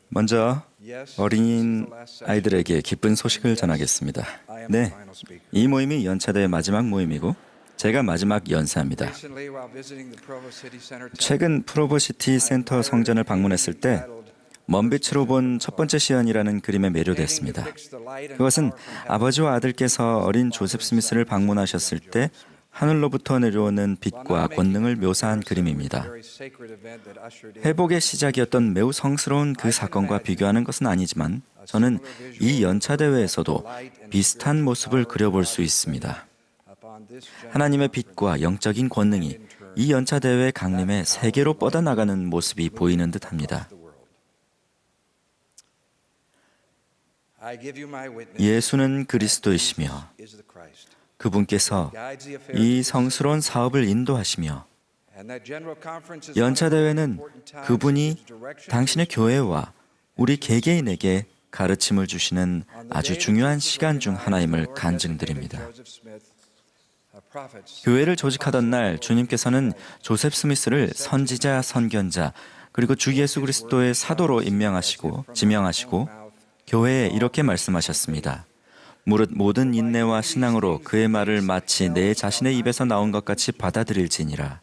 먼저 어린 아이들에게 기쁜 소식을 전하겠습니다. 네, 이 모임이 연차대의 마지막 모임이고 제가 마지막 연사입니다. 최근 프로보시티 센터 성전을 방문했을 때 먼빛으로 본 첫 번째 시연이라는 그림에 매료됐습니다. 그것은 아버지와 아들께서 어린 조셉 스미스를 방문하셨을 때 하늘로부터 내려오는 빛과 권능을 묘사한 그림입니다. 회복의 시작이었던 매우 성스러운 그 사건과 비교하는 것은 아니지만 저는 이 연차대회에서도 비슷한 모습을 그려볼 수 있습니다. 하나님의 빛과 영적인 권능이 이 연차대회의 강림에 세계로 뻗어나가는 모습이 보이는 듯합니다. 예수는 그리스도이시며 그분께서 이 성스러운 사업을 인도하시며 연차대회는 그분이 당신의 교회와 우리 개개인에게 가르침을 주시는 아주 중요한 시간 중 하나임을 간증드립니다. 교회를 조직하던 날 주님께서는 조셉 스미스를 선지자, 선견자, 그리고 주 예수 그리스도의 사도로 지명하시고 교회에 이렇게 말씀하셨습니다. 무릇 모든 인내와 신앙으로 그의 말을 마치 내 자신의 입에서 나온 것 같이 받아들일지니라.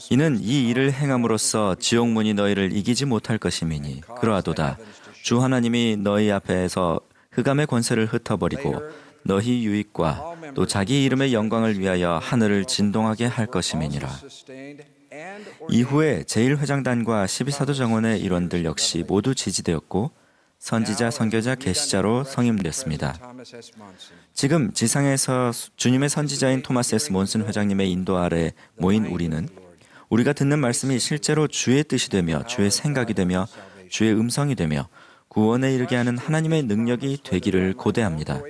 이는 이 일을 행함으로써 지옥문이 너희를 이기지 못할 것임이니 그러하도다. 주 하나님이 너희 앞에서 흑암의 권세를 흩어버리고 너희 유익과 또 자기 이름의 영광을 위하여 하늘을 진동하게 할 것임이니라. 이후에 제1회장단과 12사도 정원의 일원들 역시 모두 지지되었고 선지자, 선교자, 계시자로 성임됐습니다. 지금 지상에서 주님의 선지자인 토마스 S. 몬슨 회장님의 인도 아래 모인 우리가 듣는 말씀이 실제로 주의 뜻이 되며 주의 생각이 되며 주의 음성이 되며 구원에 이르게 하는 하나님의 능력이 되기를 고대합니다.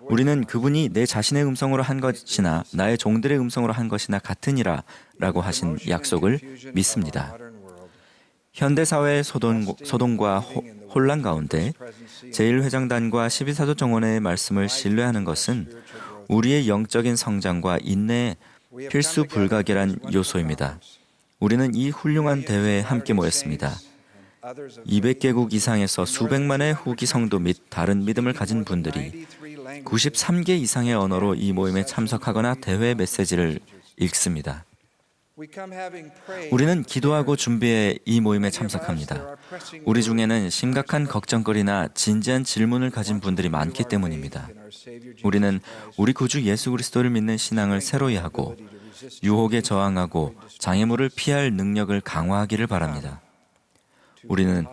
우리는 그분이 내 자신의 음성으로 한 것이나 나의 종들의 음성으로 한 것이나 같으니라 라고 하신 약속을 믿습니다. 현대사회의 소동과 혼란 가운데 제1회장단과 12사도 정원의 말씀을 신뢰하는 것은 우리의 영적인 성장과 인내의 필수 불가결한 요소입니다. 우리는 이 훌륭한 대회에 함께 모였습니다. 200개국 이상에서 수백만의 후기 성도 및 다른 믿음을 가진 분들이 93개 이상의 언어로 이 모임에 참석하거나 대회 메시지를 읽습니다. 우리는 기도하고 준비해 이 모임에 참석합니다. 우리 중에는 심각한 걱정거리나 진지한 질문을 가진 분들이 많기 때문입니다. 우리는 우리 구주 예수 그리스도를 믿는 신앙을 새로이 하고 유혹에 저항하고 장애물을 피할 능력을 강화하기를 바랍니다. 우리는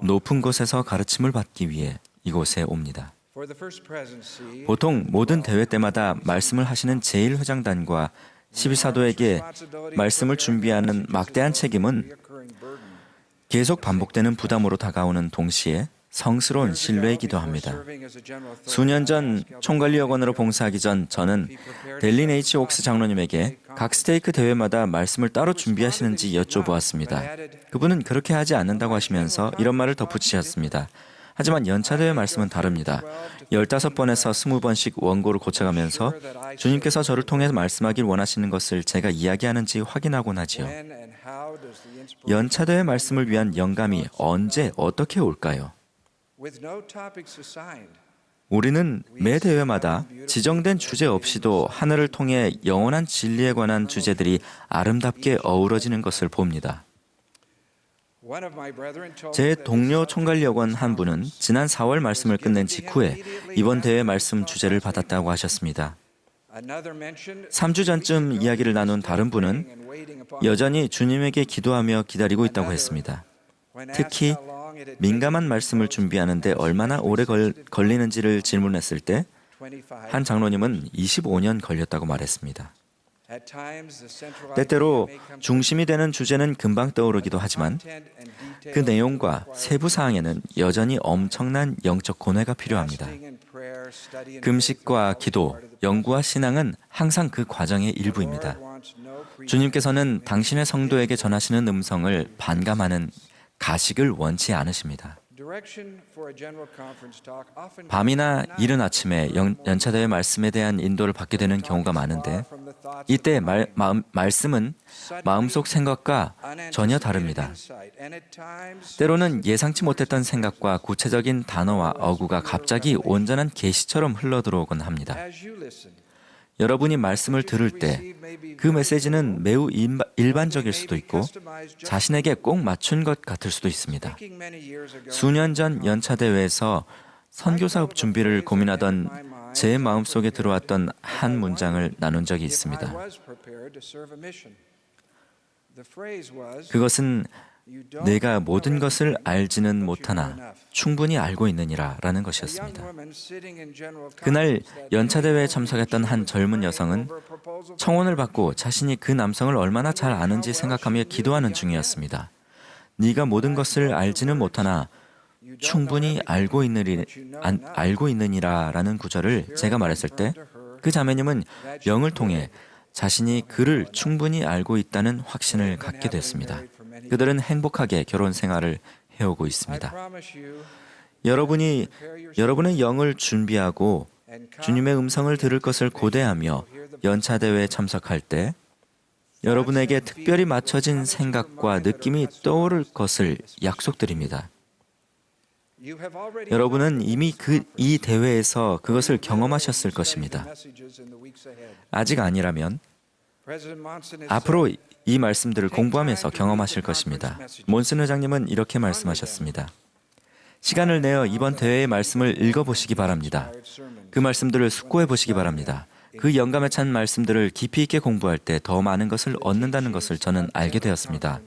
높은 곳에서 가르침을 받기 위해 이곳에 옵니다. 보통 모든 대회 때마다 말씀을 하시는 제1회장단과 12사도에게 말씀을 준비하는 막대한 책임은 계속 반복되는 부담으로 다가오는 동시에 성스러운 신뢰이기도 합니다. 수년 전 총관리역원으로 봉사하기 전 저는 델린 H. 옥스 장로님에게 각 스테이크 대회마다 말씀을 따로 준비하시는지 여쭤보았습니다. 그분은 그렇게 하지 않는다고 하시면서 이런 말을 덧붙이셨습니다. 하지만 연차대회 말씀은 다릅니다. 15번에서 20번씩 원고를 고쳐가면서 주님께서 저를 통해 말씀하길 원하시는 것을 제가 이야기하는지 확인하곤 하지요. 연차대회 말씀을 위한 영감이 언제 어떻게 올까요? 우리는 매 대회마다 지정된 주제 없이도 하늘을 통해 영원한 진리에 관한 주제들이 아름답게 어우러지는 것을 봅니다. 제 동료 총관리역원 한 분은 지난 4월 말씀을 끝낸 직후에 이번 대회 말씀 주제를 받았다고 하셨습니다. 3주 전쯤 이야기를 나눈 다른 분은 여전히 주님에게 기도하며 기다리고 있다고 했습니다. 특히 민감한 말씀을 준비하는데 얼마나 오래 걸리는지를 질문했을 때 한 장로님은 25년 걸렸다고 말했습니다. 때때로 중심이 되는 주제는 금방 떠오르기도 하지만 그 내용과 세부 사항에는 여전히 엄청난 영적 고뇌가 필요합니다. 금식과 기도, 연구와 신앙은 항상 그 과정의 일부입니다. 주님께서는 당신의 성도에게 전하시는 음성을 반감하는 가식을 원치 않으십니다. 밤이나 이른 아침에 연차대회 말씀에 대한 인도를 받게 되는 경우가 많은데 이때 말씀은 마음속 생각과 전혀 다릅니다. 때로는 예상치 못했던 생각과 구체적인 단어와 어구가 갑자기 온전한 계시처럼 흘러들어오곤 합니다. 여러분이 말씀을 들을 때 그 메시지는 매우 일반적일 수도 있고 자신에게 꼭 맞춘 것 같을 수도 있습니다. 수년 전 연차대회에서 선교사업 준비를 고민하던 제 마음속에 들어왔던 한 문장을 나눈 적이 있습니다. 그것은 내가 모든 것을 알지는 못하나 충분히 알고 있느니라 라는 것이었습니다. 그날 연차대회에 참석했던 한 젊은 여성은 청혼을 받고 자신이 그 남성을 얼마나 잘 아는지 생각하며 기도하는 중이었습니다. 네가 모든 것을 알지는 못하나 충분히 알고 있느니라 라는 구절을 제가 말했을 때 그 자매님은 영을 통해 자신이 그를 충분히 알고 있다는 확신을 갖게 됐습니다. 그들은 행복하게 결혼 생활을 해오고 있습니다. 여러분의 영을 준비하고 주님의 음성을 들을 것을 고대하며 연차대회에 참석할 때 여러분에게 특별히 맞춰진 생각과 느낌이 떠오를 것을 약속드립니다. 여러분은 이미 이 대회에서 그것을 경험하셨을 것입니다. 아직 아니라면 앞으로 이 말씀들을 공부하면서 경험하실 것입니다. 몬슨 회장님은 이렇게 말씀하셨습니다. 시간을 내어 이번 대회의 말씀을 읽어보시기 바랍니다. 그 말씀들을 숙고해 보시기 바랍니다. 그 영감에 찬 말씀들을 깊이 있게 공부할 때 더 많은 것을 얻는다는 것을 저는 알게 되었습니다.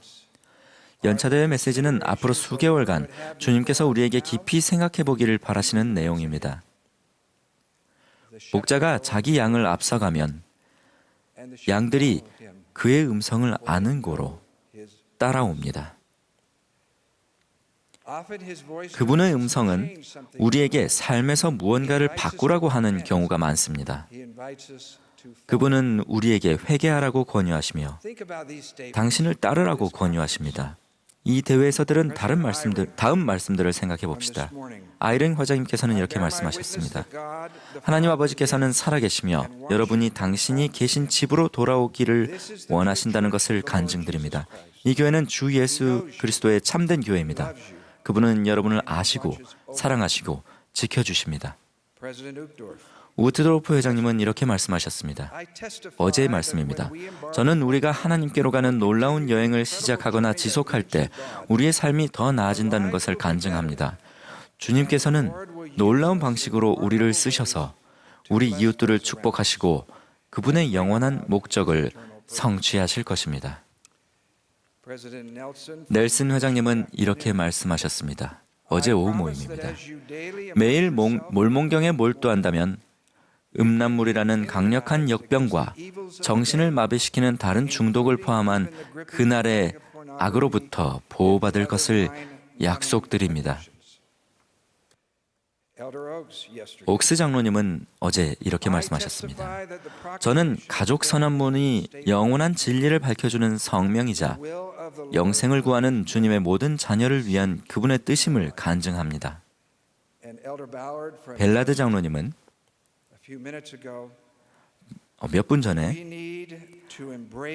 연차대회 메시지는 앞으로 수개월간 주님께서 우리에게 깊이 생각해 보기를 바라시는 내용입니다. 목자가 자기 양을 앞서가면 양들이 그의 음성을 아는 고로 따라옵니다. 그분의 음성은 우리에게 삶에서 무언가를 바꾸라고 하는 경우가 많습니다. 그분은 우리에게 회개하라고 권유하시며 당신을 따르라고 권유하십니다. 이 대회에서 들은 다음 말씀들을 생각해 봅시다. 아이린 회장님께서는 이렇게 말씀하셨습니다. 하나님 아버지께서는 살아계시며 여러분이 당신이 계신 집으로 돌아오기를 원하신다는 것을 간증드립니다. 이 교회는 주 예수 그리스도의 참된 교회입니다. 그분은 여러분을 아시고 사랑하시고 지켜주십니다. 우트도르프 회장님은 이렇게 말씀하셨습니다. 어제의 말씀입니다. 저는 우리가 하나님께로 가는 놀라운 여행을 시작하거나 지속할 때 우리의 삶이 더 나아진다는 것을 간증합니다. 주님께서는 놀라운 방식으로 우리를 쓰셔서 우리 이웃들을 축복하시고 그분의 영원한 목적을 성취하실 것입니다. 넬슨 회장님은 이렇게 말씀하셨습니다. 어제 오후 모임입니다. 매일 몰몬경에 몰두한다면 음란물이라는 강력한 역병과 정신을 마비시키는 다른 중독을 포함한 그날의 악으로부터 보호받을 것을 약속드립니다. 옥스 장로님은 어제 이렇게 말씀하셨습니다. 저는 가족 선언문이 영원한 진리를 밝혀주는 성명이자 영생을 구하는 주님의 모든 자녀를 위한 그분의 뜻임을 간증합니다. 벨라드 장로님은 몇 분 전에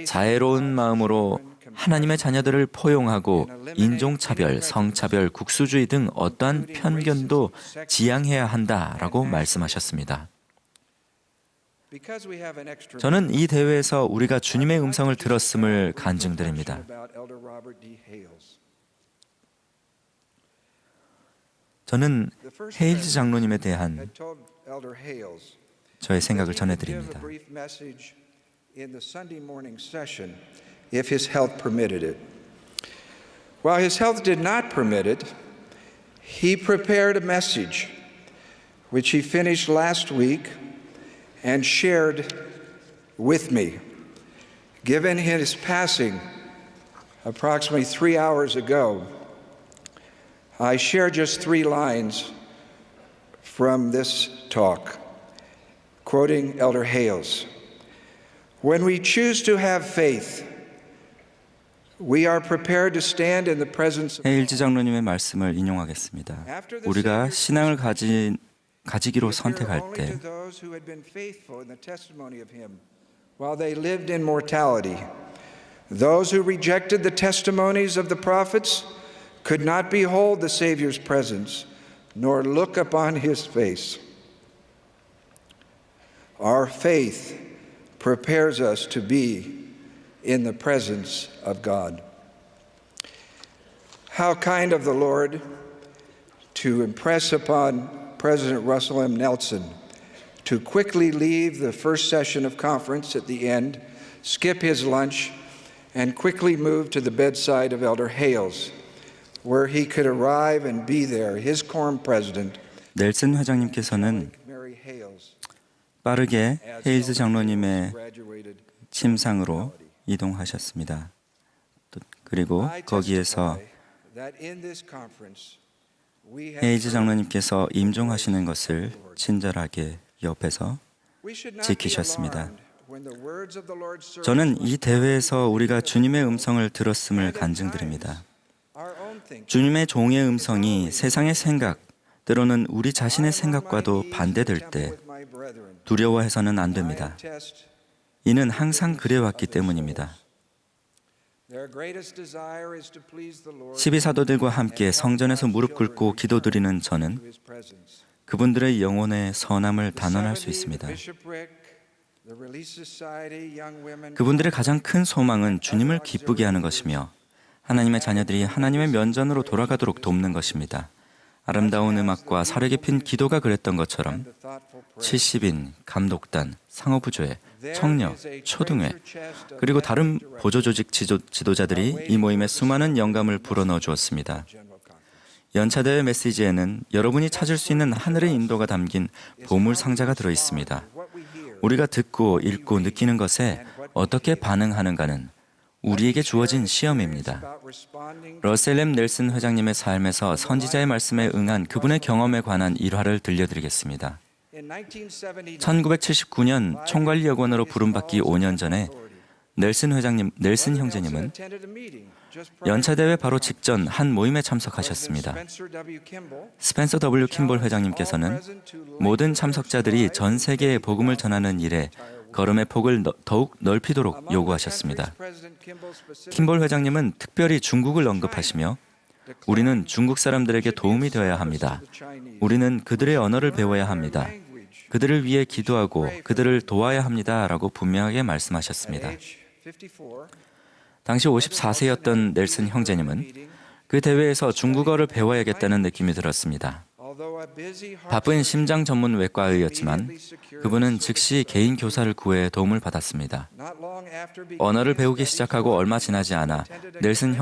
자애로운 마음으로 하나님의 자녀들을 포용하고 인종차별, 성차별, 국수주의 등 어떠한 편견도 지양해야 한다라고 말씀하셨습니다. 저는 이 대회에서 우리가 주님의 음성을 들었음을 간증드립니다. 저는 헤일즈 장로님에 대한 저의 생각을 전해드립니다. If his health permitted it. While his health did not permit it, he prepared a message which he finished last week and shared with me. Given his passing approximately 3 hours ago, I share just 3 lines from this talk, quoting Elder Hales. When we choose to have faith, We are prepared to stand in the presence of 헤일즈 장로님의 말씀을 인용하겠습니다. 우리가 신앙을 가지기로 선택할 only 때 to those who had been faithful in the testimony of him while they lived in mortality. Those who rejected the testimonies of the prophets could not behold the Savior's presence nor look upon his face. Our faith prepares us to be in the presence of God. How kind of the Lord to impress upon President Russell M. Nelson to quickly leave the first session of conference at the end, skip his lunch, and quickly move to the bedside of Elder Hales, where he could arrive and be there, his quorum president, 넬슨 회장님께서는 Mary Hales, 빠르게 헤일즈 장로님의 graduated. 침상으로 이동하셨습니다. 그리고 I 거기에서 testify that in this conference we have 헤일즈 장로님께서 임종하시는 것을 친절하게 옆에서 we should not be 지키셨습니다. alarmed when the words of the Lord's servant 저는 이 대회에서 우리가 주님의 음성을 들었음을 간증드립니다. our own thinking. 주님의 종의 음성이 세상의 생각, 때로는 우리 자신의 생각과도 반대될 때 두려워해서는 안 됩니다. 이는 항상 그래왔기 때문입니다. 12사도들과 함께 성전에서 무릎 꿇고 기도드리는 저는 그분들의 영혼의 선함을 단언할 수 있습니다. 그분들의 가장 큰 소망은 주님을 기쁘게 하는 것이며 하나님의 자녀들이 하나님의 면전으로 돌아가도록 돕는 것입니다. 아름다운 음악과 사려 깊은 기도가 그랬던 것처럼 70인, 감독단, 상어부조회, 청년, 초등회, 그리고 다른 보조조직 지도자들이 이 모임에 수많은 영감을 불어넣어 주었습니다. 연차대회 메시지에는 여러분이 찾을 수 있는 하늘의 인도가 담긴 보물 상자가 들어 있습니다. 우리가 듣고 읽고 느끼는 것에 어떻게 반응하는가는 우리에게 주어진 시험입니다. 러셀 M. 넬슨 회장님의 삶에서 선지자의 말씀에 응한 그분의 경험에 관한 일화를 들려드리겠습니다. 1979년 총관리여관으로 부름받기 5년 전에 넬슨 형제님은 연차대회 바로 직전 한 모임에 참석하셨습니다. 스펜서 W. 킴볼 회장님께서는 모든 참석자들이 전 세계에 복음을 전하는 일에 걸음의 폭을 더욱 넓히도록 요구하셨습니다. 킴볼 회장님은 특별히 중국을 언급하시며 우리는 중국 사람들에게 도움이 되어야 합니다. 우리는 그들의 언어를 배워야 합니다. 그들을 위해 기도하고 그들을 도와야 합니다. 라고 분명하게 말씀하셨습니다. 당시 54세였던 넬슨 형제님은 그 대회에서 중국어를 배워야겠다는 느낌이 들었습니다. 바쁜 심장 전문 외과의였지만 그분은 즉시 개인 교사를 구해 도움을 받았습니다. 언어를 배우기 시작하고 얼마 지나지 않아 넬슨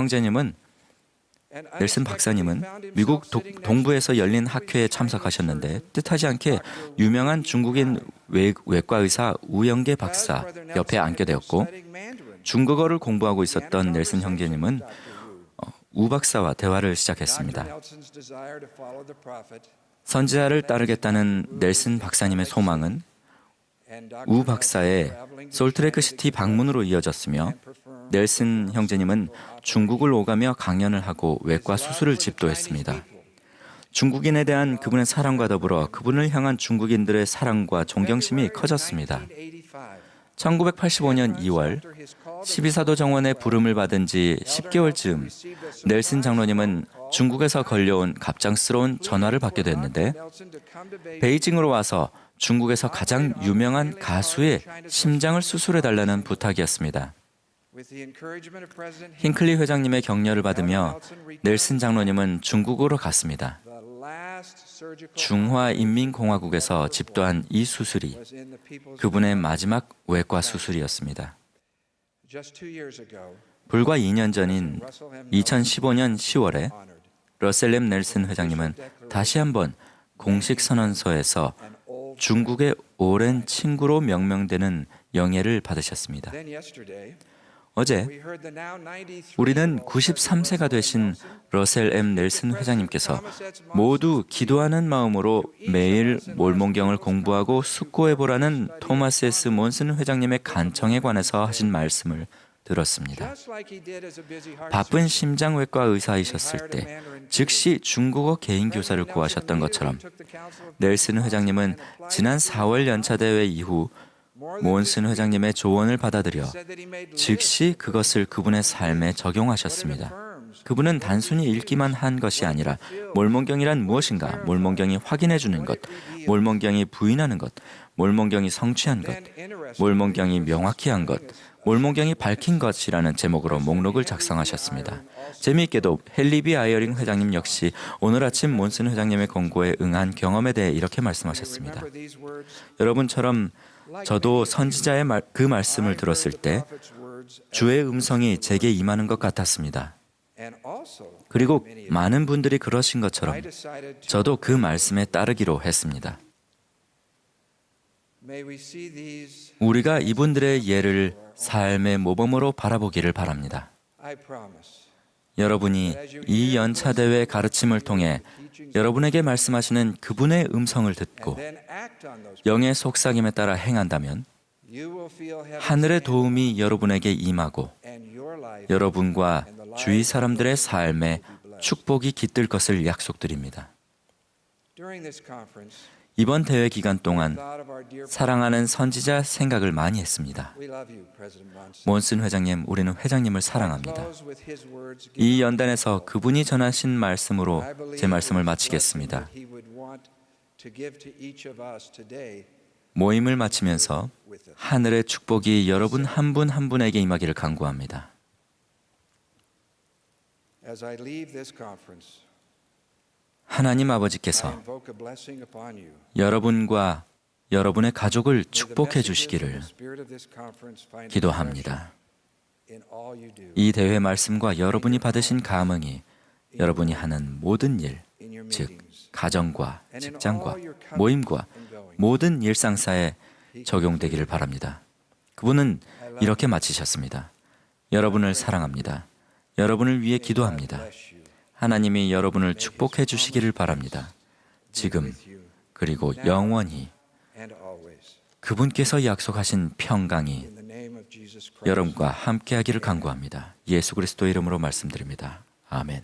박사님은 미국 동부에서 열린 학회에 참석하셨는데 뜻하지 않게 유명한 중국인 외과의사 우영계 박사 옆에 앉게 되었고 중국어를 공부하고 있었던 넬슨 형제님은 우 박사와 대화를 시작했습니다. 선지자를 따르겠다는 넬슨 박사님의 소망은 우 박사의 솔트레이크시티 방문으로 이어졌으며 넬슨 형제님은 중국을 오가며 강연을 하고 외과 수술을 집도했습니다. 중국인에 대한 그분의 사랑과 더불어 그분을 향한 중국인들의 사랑과 존경심이 커졌습니다. 1985년 2월 12사도 정원의 부름을 받은 지 10개월 즈음 넬슨 장로님은 중국에서 걸려온 갑작스러운 전화를 받게 됐는데 베이징으로 와서 중국에서 가장 유명한 가수의 심장을 수술해달라는 부탁이었습니다. 힝클리 회장님의 격려를 받으며 넬슨 장로님은 중국으로 갔습니다. 중화인민공화국에서 집도한 이 수술이 그분의 마지막 외과 수술이었습니다. 불과 2년 전인 2015년 10월에 러셀 M. 넬슨 회장님은 다시 한번 공식 선언서에서 중국의 오랜 친구로 명명되는 영예를 받으셨습니다. 어제 우리는 93세가 되신 러셀 M. 넬슨 회장님께서 모두 기도하는 마음으로 매일 몰몬경을 공부하고 숙고해보라는 토마스 S. 몬슨 회장님의 간청에 관해서 하신 말씀을 들었습니다. 바쁜 심장외과 의사이셨을 때 즉시 중국어 개인 교사를 구하셨던 것처럼 넬슨 회장님은 지난 4월 연차 대회 이후 몬슨 회장님의 조언을 받아들여 즉시 그것을 그분의 삶에 적용하셨습니다. 그분은 단순히 읽기만 한 것이 아니라 몰몬경이란 무엇인가, 몰몬경이 확인해 주는 것, 몰몬경이 부인하는 것, 몰몬경이 성취한 것, 몰몬경이 명확히 한 것, 몰몬경이 밝힌 것이라는 제목으로 목록을 작성하셨습니다. 재미있게도 헨리 아이어링 회장님 역시 오늘 아침 몬슨 회장님의 권고에 응한 경험에 대해 이렇게 말씀하셨습니다. 여러분처럼 저도 선지자의 그 말씀을 들었을 때 주의 음성이 제게 임하는 것 같았습니다. 그리고 많은 분들이 그러신 것처럼 저도 그 말씀에 따르기로 했습니다. 우리가 이분들의 예를 삶의 모범으로 바라보기를 바랍니다. 여러분이 이 연차대회 가르침을 통해 여러분에게 말씀하시는 그분의 음성을 듣고 영의 속삭임에 따라 행한다면 하늘의 도움이 여러분에게 임하고 여러분과 주위 사람들의 삶에 축복이 깃들 것을 약속드립니다. 이번 대회 기간 동안 사랑하는 선지자 생각을 많이 했습니다. 몬슨 회장님, 우리는 회장님을 사랑합니다. 이 연단에서 그분이 전하신 말씀으로 제 말씀을 마치겠습니다. 모임을 마치면서 하늘의 축복이 여러분 한 분 한 분에게 임하기를 간구합니다. 하나님 아버지께서 여러분과 여러분의 가족을 축복해 주시기를 기도합니다. 이 대회 말씀과 여러분이 받으신 감흥이 여러분이 하는 모든 일, 즉 가정과 직장과 모임과 모든 일상사에 적용되기를 바랍니다. 그분은 이렇게 마치셨습니다. 여러분을 사랑합니다. 여러분을 위해 기도합니다. 하나님이 여러분을 축복해 주시기를 바랍니다. 지금 그리고 영원히 그분께서 약속하신 평강이 여러분과 함께하기를 간구합니다. 예수 그리스도의 이름으로 말씀드립니다. 아멘.